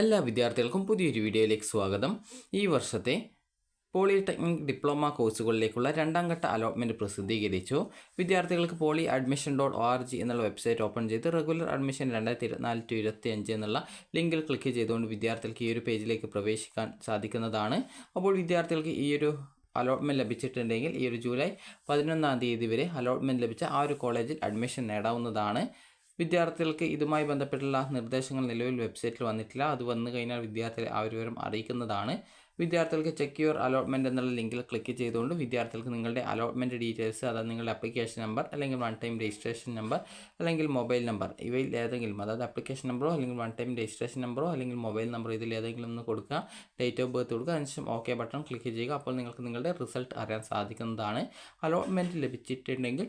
എല്ലാ വിദ്യാർത്ഥികൾക്കും പുതിയൊരു വീഡിയോയിലേക്ക് സ്വാഗതം. ഈ വർഷത്തെ പോളിടെക്നിക് ഡിപ്ലോമ കോഴ്സുകളിലേക്കുള്ള രണ്ടാം ഘട്ട അലോട്ട്മെൻറ്റ് പ്രസിദ്ധീകരിച്ചു. വിദ്യാർത്ഥികൾക്ക് polyadmission.org എന്നുള്ള വെബ്സൈറ്റ് ഓപ്പൺ ചെയ്ത് റെഗുലർ അഡ്മിഷൻ 2024-25 എന്നുള്ള ലിങ്കിൽ ക്ലിക്ക് ചെയ്തുകൊണ്ട് വിദ്യാർത്ഥികൾക്ക് ഈ ഒരു പേജിലേക്ക് പ്രവേശിക്കാൻ സാധിക്കുന്നതാണ്. അപ്പോൾ വിദ്യാർത്ഥികൾക്ക് ഈ ഒരു അലോട്ട്മെൻറ്റ് ലഭിച്ചിട്ടുണ്ടെങ്കിൽ ഈ ഒരു ജൂലൈ 11 തീയതി വരെ അലോട്ട്മെൻറ്റ് ലഭിച്ച ആ ഒരു കോളേജിൽ അഡ്മിഷൻ നേടാവുന്നതാണ്. വിദ്യാർത്ഥികൾക്ക് ഇതുമായി ബന്ധപ്പെട്ടുള്ള നിർദ്ദേശങ്ങൾ നിലവിൽ വെബ്സൈറ്റിൽ വന്നിട്ടില്ല. അത് വന്നു കഴിഞ്ഞാൽ വിദ്യാർത്ഥികളെ ആ ഒരു വിവരം അറിയിക്കുന്നതാണ്. വിദ്യാർത്ഥികൾക്ക് ചെക്ക് യുവർ അലോട്ട്മെൻറ്റ് എന്നുള്ള ലിങ്കിൽ ക്ലിക്ക് ചെയ്തുകൊണ്ട് വിദ്യാർത്ഥികൾക്ക് നിങ്ങളുടെ അലോട്ട്മെൻറ്റ് ഡീറ്റെയിൽസ്, അതായത് നിങ്ങളുടെ ആപ്ലിക്കേഷൻ നമ്പർ അല്ലെങ്കിൽ വൺ ടൈം രജിസ്ട്രേഷൻ നമ്പർ അല്ലെങ്കിൽ മൊബൈൽ നമ്പർ, ഇവയിൽ ഏതെങ്കിലും, അതായത് ആപ്ലിക്കേഷൻ നമ്പറോ അല്ലെങ്കിൽ വൺ ടൈം രജിസ്ട്രേഷൻ നമ്പറോ അല്ലെങ്കിൽ മൊബൈൽ നമ്പറോ ഇതിൽ ഏതെങ്കിലും ഒന്ന് കൊടുക്കുക. ഡേറ്റ് ഓഫ് ബർത്ത് കൊടുക്കുക. അതിനുശേഷം ഓക്കെ ബട്ടൺ ക്ലിക്ക് ചെയ്യുക. അപ്പോൾ നിങ്ങൾക്ക് നിങ്ങളുടെ റിസൾട്ട് അറിയാൻ സാധിക്കുന്നതാണ്. അലോട്ട്മെൻറ്റ് ലഭിച്ചിട്ടുണ്ടെങ്കിൽ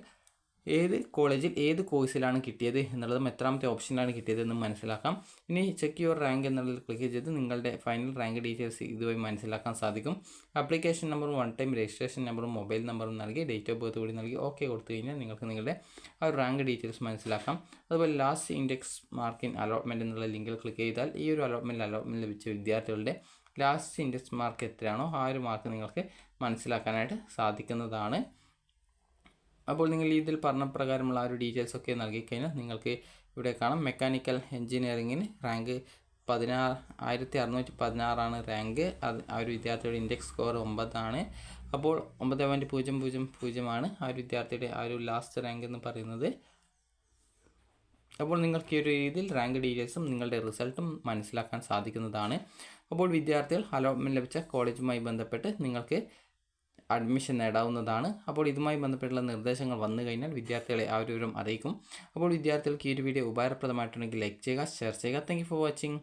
ഏത് കോളേജിൽ ഏത് കോഴ്സിലാണ് കിട്ടിയത് എന്നുള്ളതും എത്രാമത്തെ ഓപ്ഷനിലാണ് കിട്ടിയതെന്നും മനസ്സിലാക്കാം. ഇനി ചെക്ക് യുവർ റാങ്ക് എന്നുള്ളതിൽ ക്ലിക്ക് ചെയ്ത് നിങ്ങളുടെ ഫൈനൽ റാങ്ക് ഡീറ്റെയിൽസ് ഇതുവഴി മനസ്സിലാക്കാൻ സാധിക്കും. ആപ്ലിക്കേഷൻ നമ്പറും വൺ ടൈം രജിസ്ട്രേഷൻ നമ്പറും മൊബൈൽ നമ്പറും നൽകി ഡേറ്റ് ഓഫ് ബർത്ത് കൂടി നൽകി ഓക്കെ കൊടുത്തു കഴിഞ്ഞാൽ നിങ്ങൾക്ക് നിങ്ങളുടെ ആ ഒരു റാങ്ക് ഡീറ്റെയിൽസ് മനസ്സിലാക്കാം. അതുപോലെ last index mark in allotment എന്നുള്ള ലിങ്കിൽ ക്ലിക്ക് ചെയ്താൽ ഈ ഒരു അലോട്ട്മെൻറ്റ് ലഭിച്ച വിദ്യാർത്ഥികളുടെ ലാസ്റ്റ് ഇൻഡെക്സ് മാർക്ക് എത്രയാണോ ആ ഒരു മാർക്ക് നിങ്ങൾക്ക് മനസ്സിലാക്കാനായിട്ട് സാധിക്കുന്നതാണ്. അപ്പോൾ നിങ്ങൾ ഇതിൽ പറഞ്ഞ പ്രകാരമുള്ള ആ ഒരു ഡീറ്റെയിൽസൊക്കെ നൽകിക്കഴിഞ്ഞാൽ നിങ്ങൾക്ക് ഇവിടെ കാണാം. മെക്കാനിക്കൽ എഞ്ചിനീയറിങ്ങിന് റാങ്ക് 16,616 റാങ്ക്. അത് ആ ഒരു വിദ്യാർത്ഥിയുടെ ഇൻഡെക്സ് സ്കോർ 9 അപ്പോൾ 9.000 ആ ഒരു വിദ്യാർത്ഥിയുടെ ആ ഒരു ലാസ്റ്റ് റാങ്ക് എന്ന് പറയുന്നത്. അപ്പോൾ നിങ്ങൾക്ക് ഈ ഒരു രീതിയിൽ റാങ്ക് ഡീറ്റെയിൽസും നിങ്ങളുടെ റിസൾട്ടും മനസ്സിലാക്കാൻ സാധിക്കുന്നതാണ്. അപ്പോൾ വിദ്യാർത്ഥികൾ അലോട്ട്മെൻറ്റ് ലഭിച്ച കോളേജുമായി ബന്ധപ്പെട്ട് നിങ്ങൾക്ക് അഡ്മിഷൻ നേടാവുന്നതാണ്. അപ്പോൾ ഇതുമായി ബന്ധപ്പെട്ടുള്ള നിർദ്ദേശങ്ങൾ വന്നു കഴിഞ്ഞാൽ വിദ്യാർത്ഥികളെ ആ ഒരു വിവരം അറിയിക്കും. അപ്പോൾ വിദ്യാർത്ഥികൾക്ക് ഈ ഒരു വീഡിയോ ഉപകാരപ്രദമായിട്ടുണ്ടെങ്കിൽ ലൈക്ക് ചെയ്യുക, ഷെയർ ചെയ്യുക. Thank you for watching.